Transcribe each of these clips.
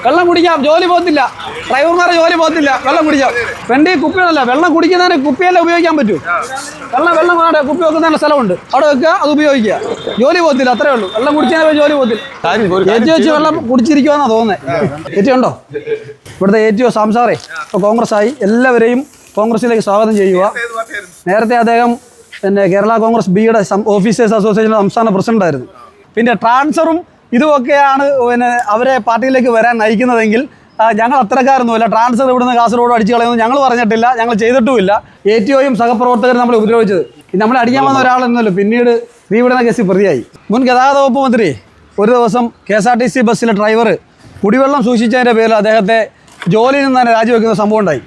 വെള്ളം കുടിക്കാം, ജോലി പോകത്തില്ല, ഡ്രൈവർമാരെ ജോലി പോകത്തില്ല, വെള്ളം കുടിക്കാം. ഫ്രണ്ടിൽ കുപ്പികളല്ല, വെള്ളം കുടിക്കുന്നതിന് കുപ്പിയല്ലേ ഉപയോഗിക്കാൻ പറ്റൂ. വെള്ളം വേണ്ട, കുപ്പി വെക്കുന്നതിന് സ്ഥലമുണ്ട്, അവിടെ വെക്കുക, അത് ഉപയോഗിക്കുക, ജോലി പോകത്തില്ല, അത്രേ ഉള്ളൂ. വെള്ളം കുടിച്ചാൽ ജോലി പോകത്തില്ല. വെച്ച് വെള്ളം കുടിച്ചിരിക്കുവാന്നാണ് തോന്നുന്നത്. ഏറ്റുണ്ടോ ഇവിടുത്തെ ഏറ്റവും സംസാറേ ഇപ്പോൾ കോൺഗ്രസ് ആയി, എല്ലാവരെയും കോൺഗ്രസിലേക്ക് സ്വാഗതം ചെയ്യുക. നേരത്തെ അദ്ദേഹം പിന്നെ കേരള കോൺഗ്രസ് ബിയുടെ ഓഫീസേഴ്സ് അസോസിയേഷൻ്റെ സംസ്ഥാന പ്രസിഡന്റായിരുന്നു. പിന്നെ ട്രാൻസ്ഫറും ഇതുമൊക്കെയാണ് പിന്നെ അവരെ പാർട്ടിയിലേക്ക് വരാൻ നയിക്കുന്നതെങ്കിൽ ഞങ്ങൾ അത്തരക്കാരൊന്നുമില്ല. ട്രാൻസ്ഫർ ഇവിടുന്ന് കാസർഗോഡ് അടിച്ചു കളയുന്നു ഞങ്ങൾ പറഞ്ഞിട്ടില്ല, ഞങ്ങൾ ചെയ്തിട്ടുമില്ല. ATOയും സഹപ്രവർത്തകരും നമ്മളെ ഉപദ്രവിച്ചത്. നമ്മളെ അടിക്കാൻ വന്ന ഒരാളെന്നല്ലോ പിന്നീട് തീവിടുന്ന കേസിൽ പ്രതിയായി. മുൻ ഗതാഗത വകുപ്പ് മന്ത്രി ഒരു ദിവസം KSRTC ബസ്സിലെ ഡ്രൈവർ കുടിവെള്ളം സൂക്ഷിച്ചതിൻ്റെ പേരിൽ അദ്ദേഹത്തെ ജോലിയിൽ നിന്ന് തന്നെ രാജിവെക്കുന്ന സംഭവം ഉണ്ടായി.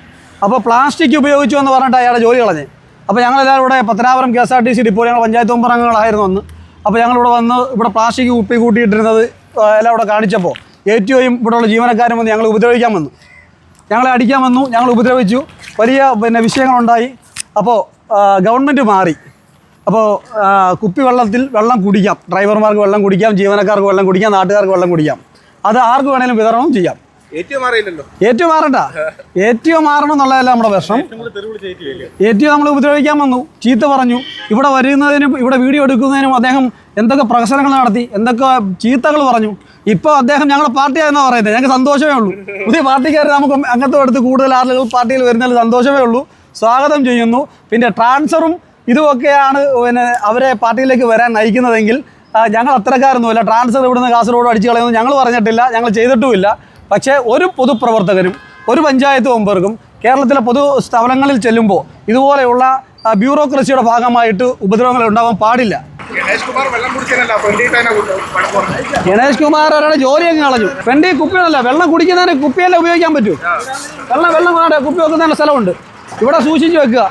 അപ്പോൾ പ്ലാസ്റ്റിക് ഉപയോഗിച്ചു എന്ന് പറഞ്ഞിട്ട് അയാളുടെ ജോലി കളഞ്ഞ്. അപ്പോൾ ഞങ്ങളെല്ലാവരും ഇവിടെ പത്തനാപുരം KSRTC ഡിപ്പോൾ ഞങ്ങൾ പഞ്ചായത്ത് മെമ്പർ അംഗങ്ങളായിരുന്നു അന്ന്. അപ്പോൾ ഞങ്ങളിവിടെ വന്ന് ഇവിടെ പ്ലാസ്റ്റിക് കുപ്പി കൂട്ടിയിട്ടിരുന്നത് എല്ലാം ഇവിടെ കാണിച്ചപ്പോൾ ATOയും ഇവിടെയുള്ള ജീവനക്കാരും വന്ന് ഞങ്ങൾ ഉപദ്രവിക്കാൻ വന്നു, ഞങ്ങളെ അടിക്കാൻ വന്നു, ഞങ്ങൾ ഉപദ്രവിച്ചു, വലിയ വിഷയങ്ങളുണ്ടായി. അപ്പോൾ ഗവൺമെൻറ് മാറി. അപ്പോൾ കുപ്പിവെള്ളത്തിൽ വെള്ളം കുടിക്കാം, ഡ്രൈവർമാർക്ക് വെള്ളം കുടിക്കാം, ജീവനക്കാർക്ക് വെള്ളം കുടിക്കാം, നാട്ടുകാർക്ക് വെള്ളം കുടിക്കാം, അത് ആർക്ക് വേണേലും വിതരണം ചെയ്യാം. ATO മാറണ്ട, ATO മാറണം എന്നുള്ളതല്ല നമ്മുടെ പ്രശ്നം. ATO നമ്മൾ ഉപദ്രവിക്കാൻ വന്നു, ചീത്ത പറഞ്ഞു. ഇവിടെ വരുന്നതിനും ഇവിടെ വീഡിയോ എടുക്കുന്നതിനും അദ്ദേഹം എന്തൊക്കെ പ്രഹസനങ്ങൾ നടത്തി, എന്തൊക്കെ ചീത്തകൾ പറഞ്ഞു. ഇപ്പോൾ അദ്ദേഹം ഞങ്ങളുടെ പാർട്ടിയാണെന്നാണ് പറയുന്നത്. ഞങ്ങൾക്ക് സന്തോഷമേ ഉള്ളൂ. പുതിയ പാർട്ടിക്കാർ നമുക്ക് അംഗത്വം എടുത്ത് കൂടുതൽ ആളുകൾ പാർട്ടിയിൽ വരുന്നതിൽ സന്തോഷമേ ഉള്ളൂ. സ്വാഗതം ചെയ്യുന്നു. പിന്നെ ട്രാൻസ്ഫറും ഇതുമൊക്കെയാണ് അവരെ പാർട്ടിയിലേക്ക് വരാൻ നയിക്കുന്നതെങ്കിൽ ഞങ്ങൾ അത്തരക്കാരൊന്നുമില്ല. ട്രാൻസ്ഫർ ഇവിടുന്ന് കാസർഗോഡ് അടിച്ചു കളയുന്നു ഞങ്ങൾ പറഞ്ഞിട്ടില്ല, ഞങ്ങൾ ചെയ്തിട്ടുമില്ല. പക്ഷേ ഒരു പൊതുപ്രവർത്തകരും ഒരു പഞ്ചായത്ത് മെമ്പർക്കും കേരളത്തിലെ പൊതു സ്ഥലങ്ങളിൽ ചെല്ലുമ്പോൾ ഇതുപോലെയുള്ള ബ്യൂറോക്രസിയുടെ ഭാഗമായിട്ട് ഉപദ്രവങ്ങൾ ഉണ്ടാകാൻ പാടില്ല. ഗണേഷ് കുമാർ അവരുടെ ജോലി അങ്ങ് കളഞ്ഞു. ഫ്രണ്ടിൽ കുപ്പികളല്ല, വെള്ളം കുടിക്കുന്നതിന് കുപ്പിയല്ലേ ഉപയോഗിക്കാൻ പറ്റൂ. വെള്ളം വേണ്ട, കുപ്പി വെക്കുന്നതിന് സ്ഥലമുണ്ട്, ഇവിടെ സൂക്ഷിച്ച് വെക്കുക,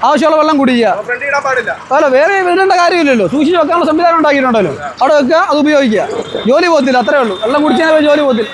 ആവശ്യമുള്ള വെള്ളം കുടിക്കുക. അല്ല വേറെ വിടേണ്ട കാര്യമില്ലല്ലോ, സൂക്ഷിച്ച് വെക്കാനുള്ള സംവിധാനം ഉണ്ടാക്കിയിട്ടുണ്ടല്ലോ, അവിടെ വെക്കുക, അത് ഉപയോഗിക്കുക, ജോലി പോകത്തില്ല, അത്രേ ഉള്ളൂ. വെള്ളം കുടിച്ചാൽ ജോലി പോകത്തില്ല.